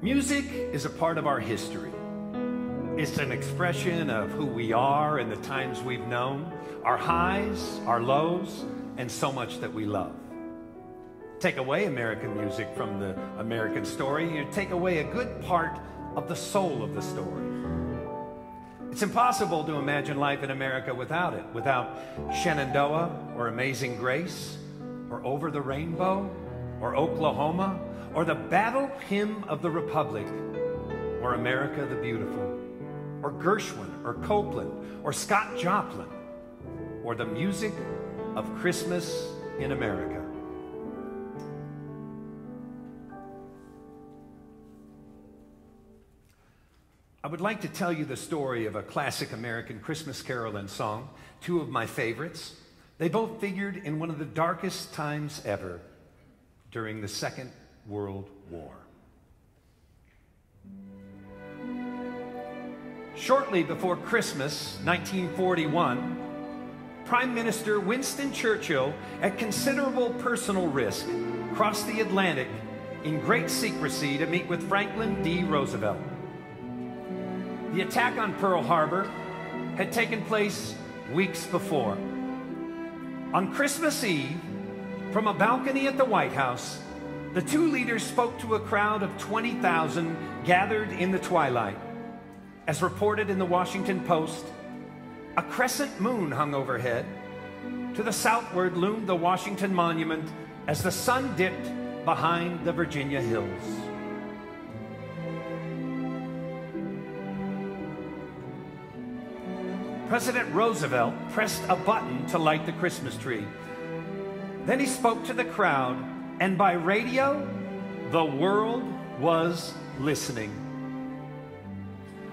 Music is a part of our history. It's an expression of who we are and the times we've known, our highs, our lows, and so much that we love. Take away American music from the American story, you take away a good part of the soul of the story. It's impossible to imagine life in America without it, without Shenandoah or Amazing Grace or Over the Rainbow or Oklahoma or the Battle Hymn of the Republic or America the Beautiful or Gershwin or Copeland or Scott Joplin or the music of Christmas in America. I would like to tell you the story of a classic American Christmas carol and song, two of my favorites. They both figured in one of the darkest times ever during the Second World War. Shortly before Christmas, 1941, Prime Minister Winston Churchill, at considerable personal risk, crossed the Atlantic in great secrecy to meet with Franklin D. Roosevelt. The attack on Pearl Harbor had taken place weeks before. On Christmas Eve, from a balcony at the White House, the two leaders spoke to a crowd of 20,000 gathered in the twilight. As reported in the Washington Post, a crescent moon hung overhead. To the southward loomed the Washington Monument as the sun dipped behind the Virginia hills. President Roosevelt pressed a button to light the Christmas tree. Then he spoke to the crowd, and by radio, the world was listening.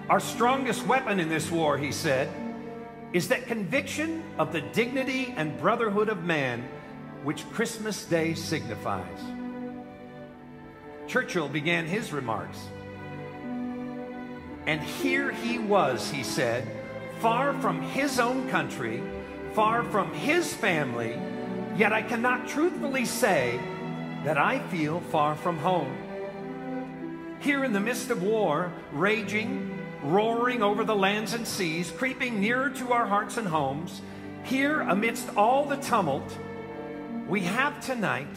Our strongest weapon in this war, he said, is that conviction of the dignity and brotherhood of man which Christmas Day signifies. Churchill began his remarks. And here he was, he said, far from his own country, far from his family, yet I cannot truthfully say that I feel far from home. Here in the midst of war, raging, roaring over the lands and seas, creeping nearer to our hearts and homes, here amidst all the tumult, we have tonight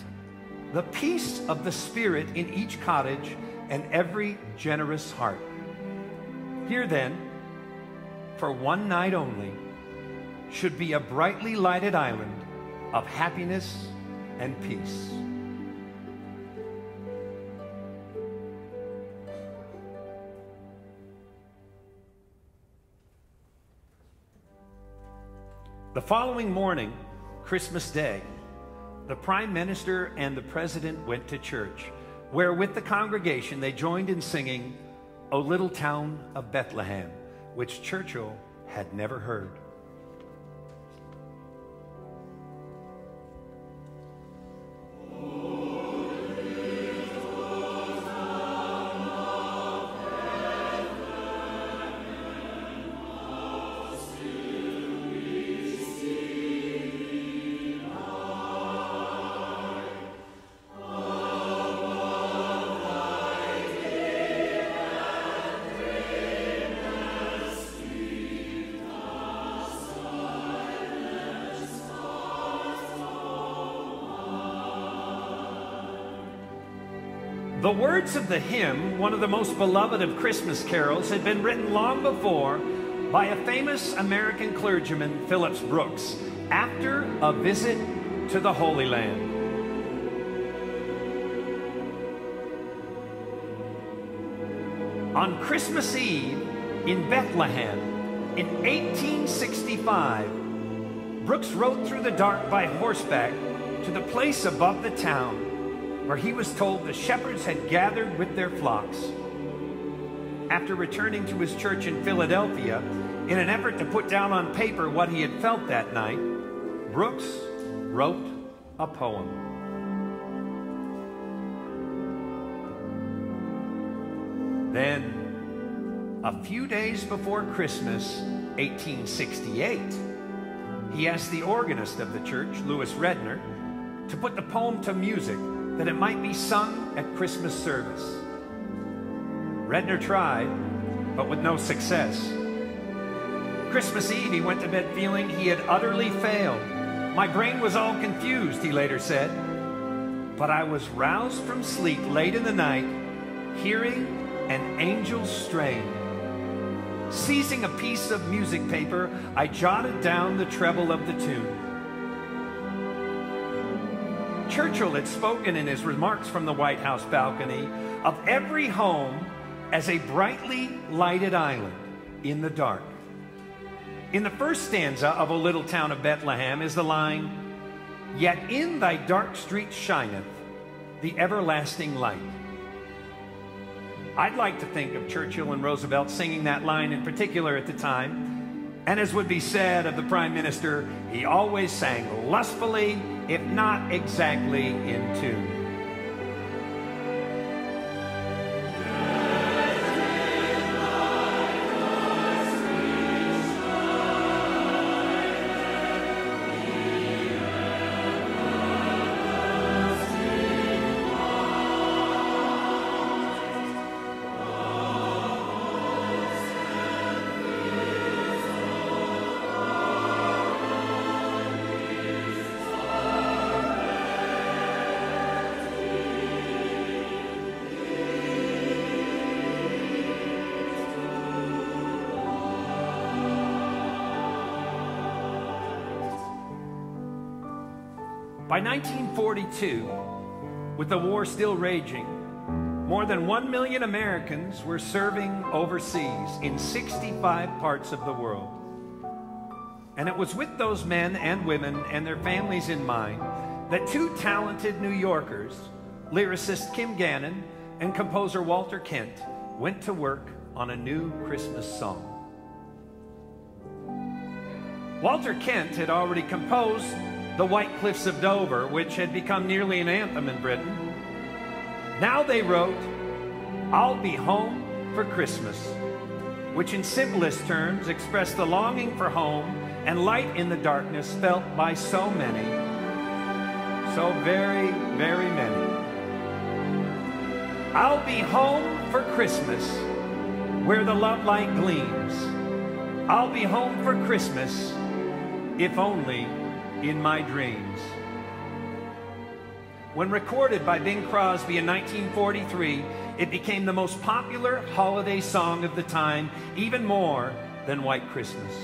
the peace of the Spirit in each cottage and every generous heart. Here then, for one night only, should be a brightly lighted island of happiness and peace. The following morning, Christmas Day, the Prime Minister and the President went to church, where with the congregation they joined in singing, "O Little Town of Bethlehem," which Churchill had never heard. The words of the hymn, one of the most beloved of Christmas carols, had been written long before by a famous American clergyman, Phillips Brooks, after a visit to the Holy Land. On Christmas Eve in Bethlehem in 1865, Brooks rode through the dark by horseback to the place above the town where he was told the shepherds had gathered with their flocks. After returning to his church in Philadelphia, in an effort to put down on paper what he had felt that night, Brooks wrote a poem. Then, a few days before Christmas, 1868, he asked the organist of the church, Louis Redner, to put the poem to music that it might be sung at Christmas service. Redner tried, but with no success. Christmas Eve, he went to bed feeling he had utterly failed. My brain was all confused, he later said. But I was roused from sleep late in the night, hearing an angel's strain. Seizing a piece of music paper, I jotted down the treble of the tune. Churchill had spoken in his remarks from the White House balcony of every home as a brightly lighted island in the dark. In the first stanza of O Little Town of Bethlehem is the line, "Yet in thy dark street shineth the everlasting light." I'd like to think of Churchill and Roosevelt singing that line in particular at the time. And as would be said of the Prime Minister, he always sang lustfully, if not exactly in tune. By 1942, with the war still raging, more than 1 million Americans were serving overseas in 65 parts of the world. And it was with those men and women and their families in mind that two talented New Yorkers, lyricist Kim Gannon and composer Walter Kent, went to work on a new Christmas song. Walter Kent had already composed The White Cliffs of Dover, which had become nearly an anthem in Britain. Now they wrote, I'll Be Home for Christmas, which in simplest terms expressed the longing for home and light in the darkness felt by so many, so very, very many. I'll be home for Christmas, where the love light gleams. I'll be home for Christmas, if only in my dreams. When recorded by Bing Crosby in 1943, it became the most popular holiday song of the time, even more than White Christmas.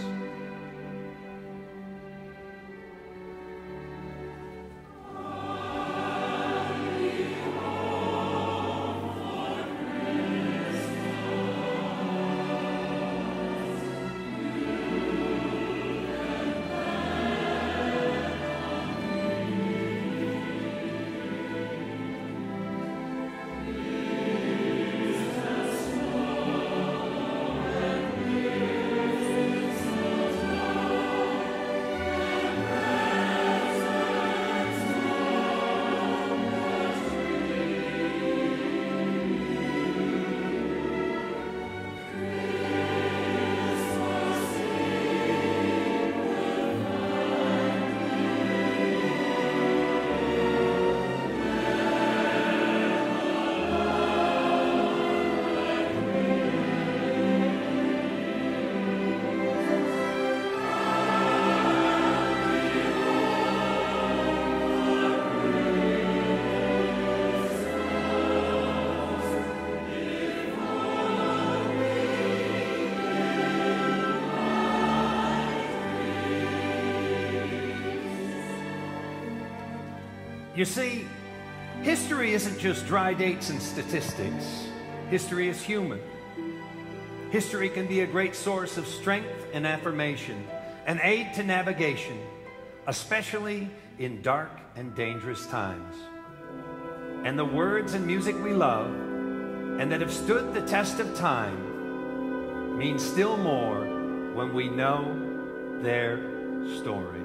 You see, history isn't just dry dates and statistics. History is human. History can be a great source of strength and affirmation, an aid to navigation, especially in dark and dangerous times. And the words and music we love, and that have stood the test of time, mean still more when we know their story.